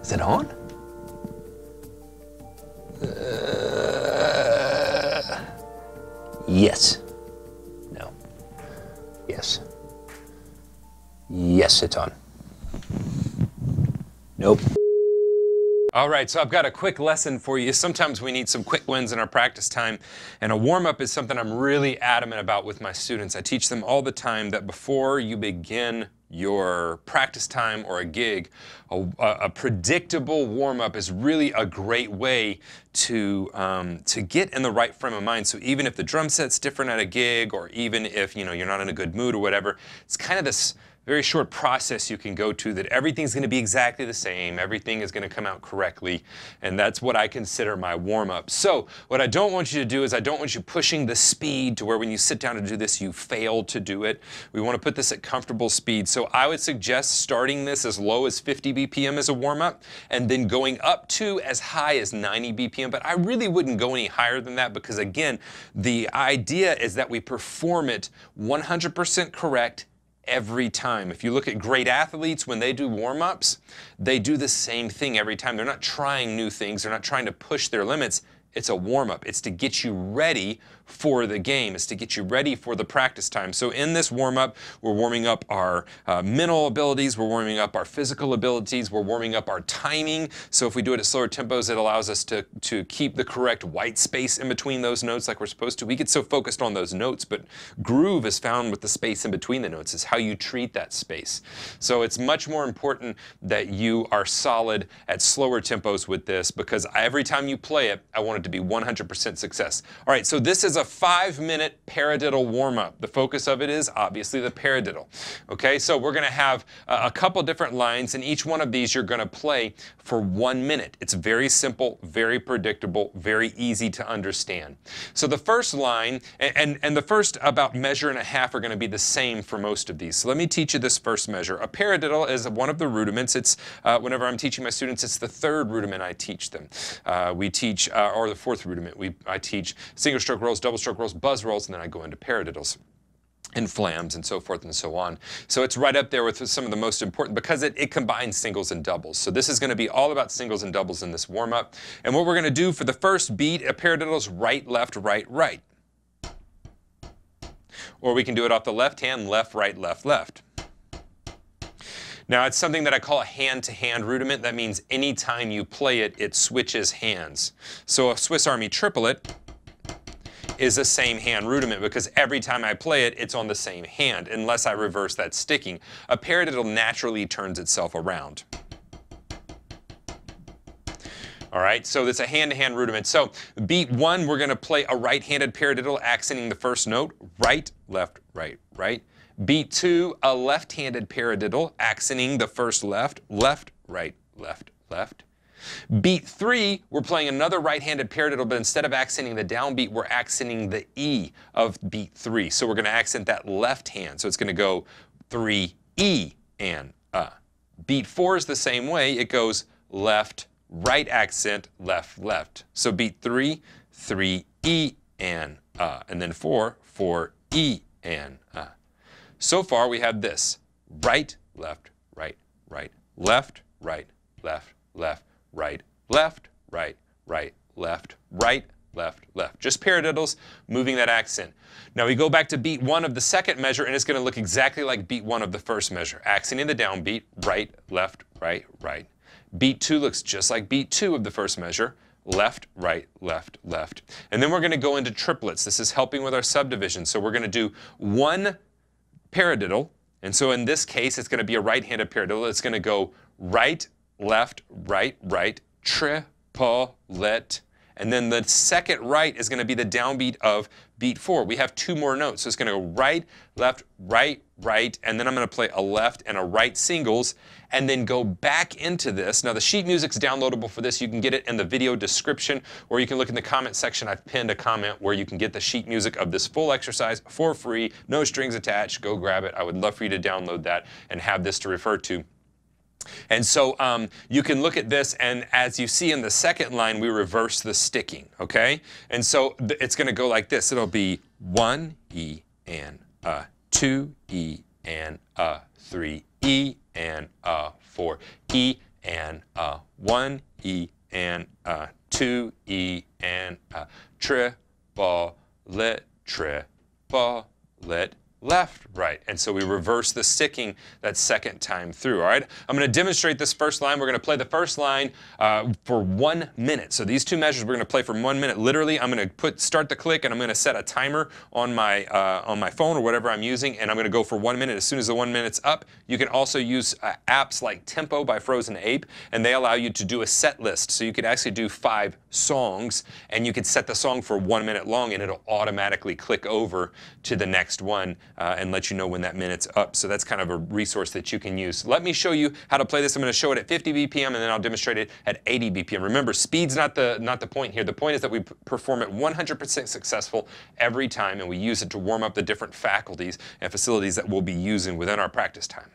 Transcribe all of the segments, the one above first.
Is it on? Yes. No. Yes. Yes, it's on. Nope. All right, so I've got a quick lesson for you. Sometimes we need some quick wins in our practice time, and a warm-up is something I'm really adamant about with my students. I teach them all the time that before you begin your practice time or a gig, a predictable warm-up is really a great way to get in the right frame of mind. So even if the drum set's different at a gig, or even if you're not in a good mood or whatever, it's kind of this very short process you can go to that everything's going to be exactly the same, everything is going to come out correctly, and that's what I consider my warm-up. So what I don't want you to do is I don't want you pushing the speed to where when you sit down to do this you fail to do it. We want to put this at comfortable speed. So I would suggest starting this as low as 50 BPM as a warm-up and then going up to as high as 90 BPM, but I really wouldn't go any higher than that because again, the idea is that we perform it 100% correct every time. If you look at great athletes, when they do warm-ups, they do the same thing every time. They're not trying new things. They're not trying to push their limits. It's a warm-up. It's to get you ready for the game. It's to get you ready for the practice time. So in this warm-up, we're warming up our mental abilities, we're warming up our physical abilities, we're warming up our timing. So if we do it at slower tempos, it allows us to keep the correct white space in between those notes like we're supposed to. We get so focused on those notes, but groove is found with the space in between the notes. It's how you treat that space. So it's much more important that you are solid at slower tempos with this because every time you play it, I want it to be 100% success. All right, so this is a 5-minute paradiddle warm-up. The focus of it is obviously the paradiddle. Okay, so we're going to have a couple different lines, and each one of these you're going to play for 1 minute. It's very simple, very predictable, very easy to understand. So the first line and the first about measure and a half are going to be the same for most of these. So let me teach you this first measure. A paradiddle is one of the rudiments. It's whenever I'm teaching my students, it's the third rudiment I teach them. We teach, or the fourth rudiment, I teach single stroke rolls, double stroke rolls, buzz rolls, and then I go into paradiddles and flams and so forth and so on. So it's right up there with some of the most important because it combines singles and doubles. So this is going to be all about singles and doubles in this warm-up. And what we're going to do for the first beat, a paradiddle is right, left, right, right. Or we can do it off the left hand, left, right, left, left. Now it's something that I call a hand-to-hand rudiment. That means anytime you play it, it switches hands. So a Swiss Army triplet is the same hand rudiment because every time I play it, it's on the same hand unless I reverse that sticking. A paradiddle naturally turns itself around. All right, so it's a hand-to-hand rudiment. So beat 1, we're going to play a right-handed paradiddle accenting the first note, right, left, right, right. Beat 2, a left-handed paradiddle accenting the first left, left, right, left, left. Beat 3, we're playing another right-handed paradiddle, but instead of accenting the downbeat, we're accenting the E of beat 3. So we're going to accent that left hand. So it's going to go 3, E, and Beat 4 is the same way. It goes left, right accent, left, left. So beat 3, 3, E, and then 4, 4, E, and So far we have this, right, left, right, right, left, right, left, left, right, left, right, right, left, right, left, left. Just paradiddles, moving that accent. Now we go back to beat 1 of the second measure, and it's going to look exactly like beat 1 of the first measure. Accenting the downbeat, right, left, right, right. Beat 2 looks just like beat 2 of the first measure. Left, right, left, left. And then we're going to go into triplets. This is helping with our subdivision. So we're going to do 1 paradiddle, and so in this case it's going to be a right-handed paradiddle. It's going to go right, left, right, right, triplet, and then the second right is going to be the downbeat of beat 4. We have 2 more notes, so it's going to go right, left, right, right, and then I'm going to play a left and a right singles, and then go back into this. Now the sheet music's downloadable for this. You can get it in the video description, or you can look in the comment section. I've pinned a comment where you can get the sheet music of this full exercise for free, no strings attached. Go grab it. I would love for you to download that and have this to refer to. And so you can look at this, and as you see in the second line, we reverse the sticking, okay? And so it's going to go like this. It'll be 1 E and 2 E and 3 E and 4 E and a, 1 E and a, 2 E and a, triplet, triplet, left, right. And so we reverse the sticking that second time through, all right? I'm going to demonstrate this first line. We're going to play the first line for 1 minute. So these two measures we're going to play for 1 minute. Literally, I'm going to start the click, and I'm going to set a timer on my phone or whatever I'm using, and I'm going to go for 1 minute. As soon as the 1 minute's up, you can also use apps like Tempo by Frozen Ape, and they allow you to do a set list. So you could actually do 5 songs, and you could set the song for 1 minute long, and it'll automatically click over to the next one and let you know when that minute's up. So that's kind of a resource that you can use. Let me show you how to play this. I'm going to show it at 50 BPM, and then I'll demonstrate it at 80 BPM. Remember, speed's not the point here. The point is that we perform it 100% successful every time, and we use it to warm up the different faculties and facilities that we'll be using within our practice time.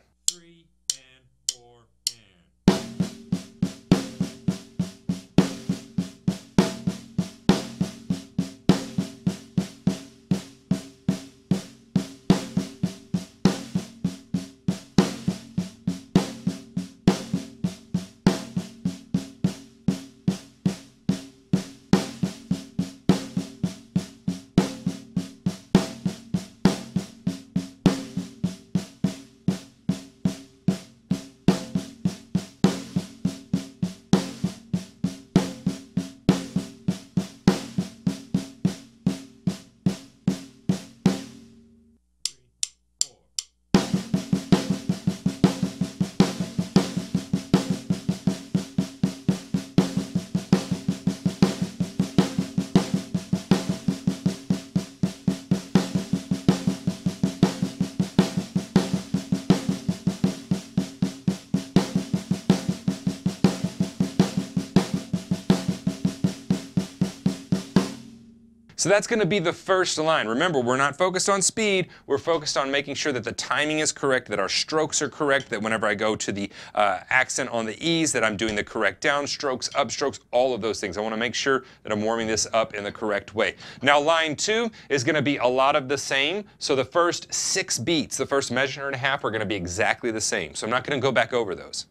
So that's going to be the first line. Remember, we're not focused on speed. We're focused on making sure that the timing is correct, that our strokes are correct, that whenever I go to the accent on the E's, that I'm doing the correct downstrokes, upstrokes, all of those things. I want to make sure that I'm warming this up in the correct way. Now, line 2 is going to be a lot of the same. So the first 6 beats, the first measure and a half, are going to be exactly the same. So I'm not going to go back over those.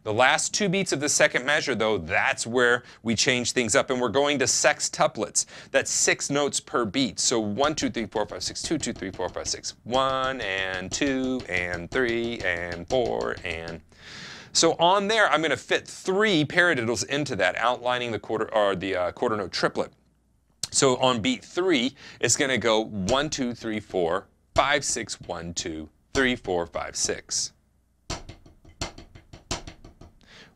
The last 2 beats of the second measure, though, that's where we change things up, and we're going to sextuplets. That's 6 notes per beat. So 1, 2, 3, 4, 5, 6, 2, 2, 3, 4, 5, 6. 1 and 2 and 3 and 4 and... So on there, I'm going to fit 3 paradiddles into that, outlining the quarter note triplet. So on beat 3, it's going to go 1, 2, 3, 4, 5, 6, 1, 2, 3, 4, 5, 6.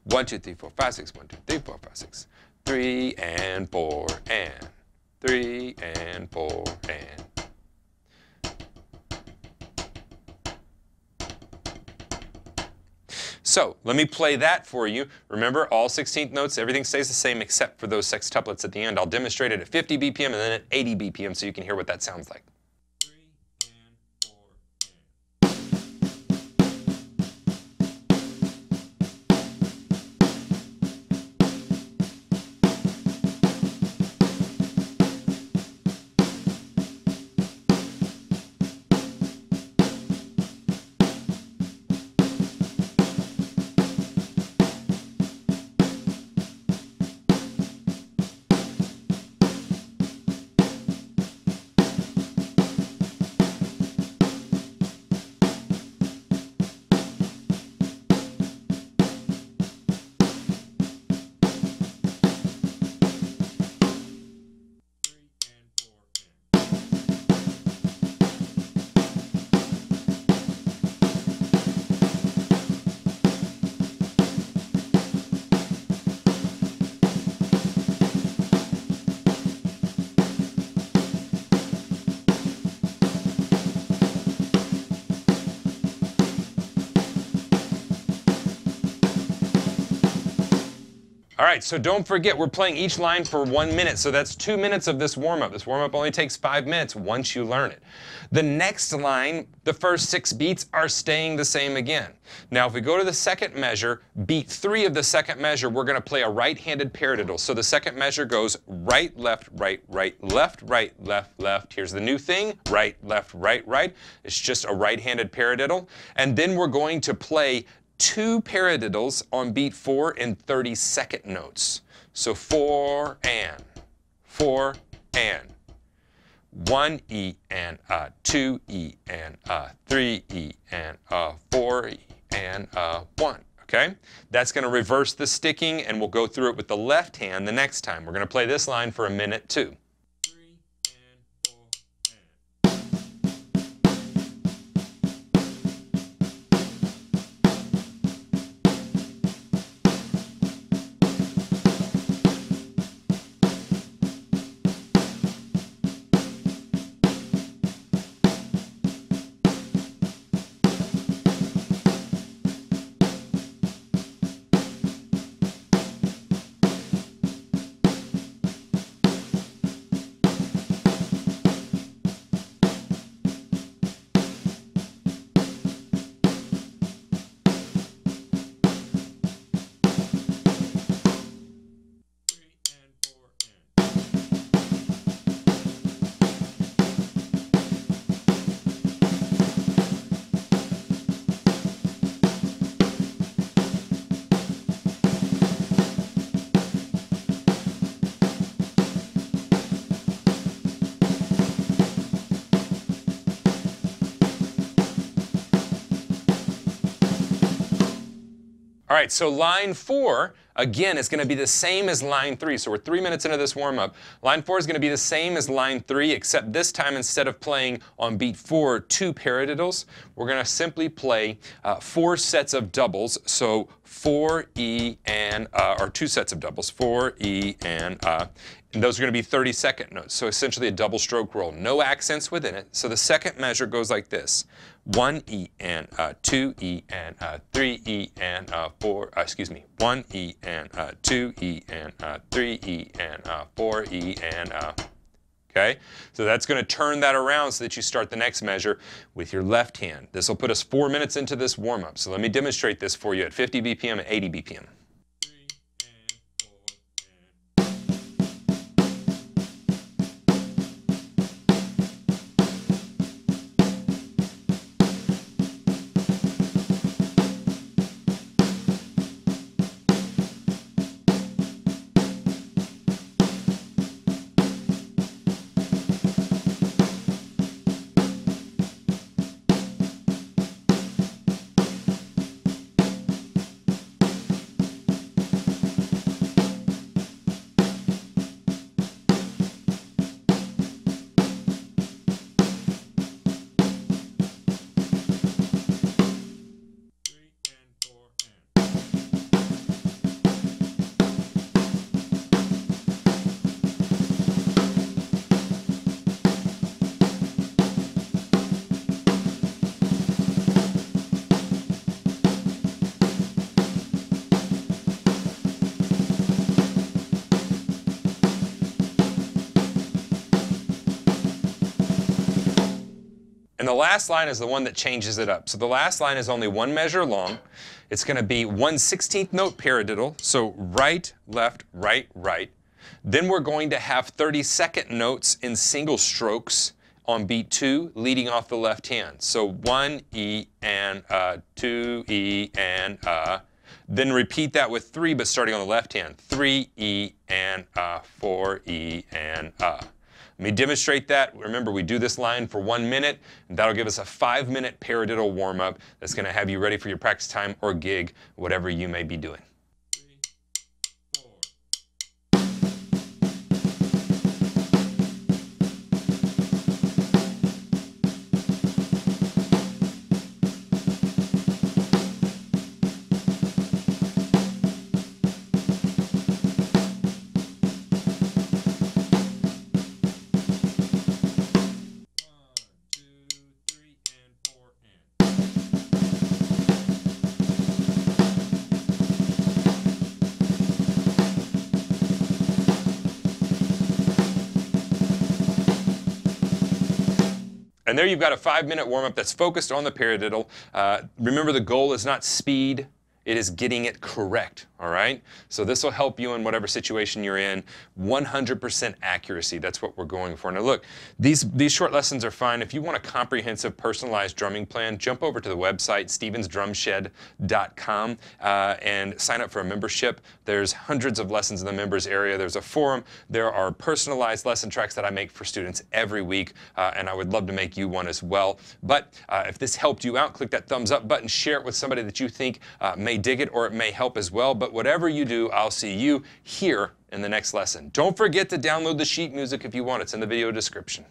1, 2, 3, 4, 5, 6, 1, 2, 3, 4, 5, 6. 3 and 4 and 3 and 4 and. So let me play that for you. Remember, all 16th notes, everything stays the same except for those sextuplets at the end. I'll demonstrate it at 50 BPM and then at 80 BPM so you can hear what that sounds like. All right, so don't forget, we're playing each line for 1 minute, so that's 2 minutes of this warm-up. This warm-up only takes 5 minutes once you learn it. The next line, the first 6 beats are staying the same again. Now, if we go to the second measure, beat 3 of the second measure, we're going to play a right-handed paradiddle. So the second measure goes right, left, right, right, left, right, left, left. Here's the new thing, right, left, right, right. It's just a right-handed paradiddle. And then we're going to play 2 paradiddles on beat 4 in 30-second notes. So 4 and, 4 and, 1 E and a, 2 E and a, 3 E and a, 4 E and a, 1. Okay? That's going to reverse the sticking, and we'll go through it with the left hand the next time. We're going to play this line for a minute too. All right, so line 4, again, is going to be the same as line 3. So we're 3 minutes into this warm-up. Line 4 is going to be the same as line 3, except this time, instead of playing on beat 4 2 paradiddles, we're going to simply play 4 sets of doubles. So 4 E and or 2 sets of doubles, 4 E and those are going to be 30-second notes. So essentially a double stroke roll, no accents within it. So the second measure goes like this: 1 E and 2 E and 3 E and 4. 1 E and 2 E and 3 E and 4 E and okay. So that's going to turn that around so that you start the next measure with your left hand. This will put us 4 minutes into this warm-up. So let me demonstrate this for you at 50 BPM and 80 BPM. And the last line is the one that changes it up. So the last line is only 1 measure long. It's going to be 1/16th note paradiddle. So right, left, right, right. Then we're going to have 30-second notes in single strokes on beat 2, leading off the left hand. So 1 E and 2 E and then repeat that with 3, but starting on the left hand. 3 E and 4 E and Let me demonstrate that. Remember, we do this line for 1 minute, and that'll give us a 5-minute paradiddle warm-up that's going to have you ready for your practice time or gig, whatever you may be doing. And there you've got a 5-minute warm-up that's focused on the paradiddle. Remember, the goal is not speed, it is getting it correct. All right, so this will help you in whatever situation you're in. 100% accuracy, that's what we're going for. Now look, these short lessons are fine. If you want a comprehensive personalized drumming plan, jump over to the website stevensdrumshed.com and sign up for a membership. There's hundreds of lessons in the members area. There's a forum. There are personalized lesson tracks that I make for students every week, and I would love to make you one as well. But if this helped you out, click that thumbs up button, share it with somebody that you think may dig it or it may help as well. But whatever you do, I'll see you here in the next lesson. Don't forget to download the sheet music if you want. It's in the video description.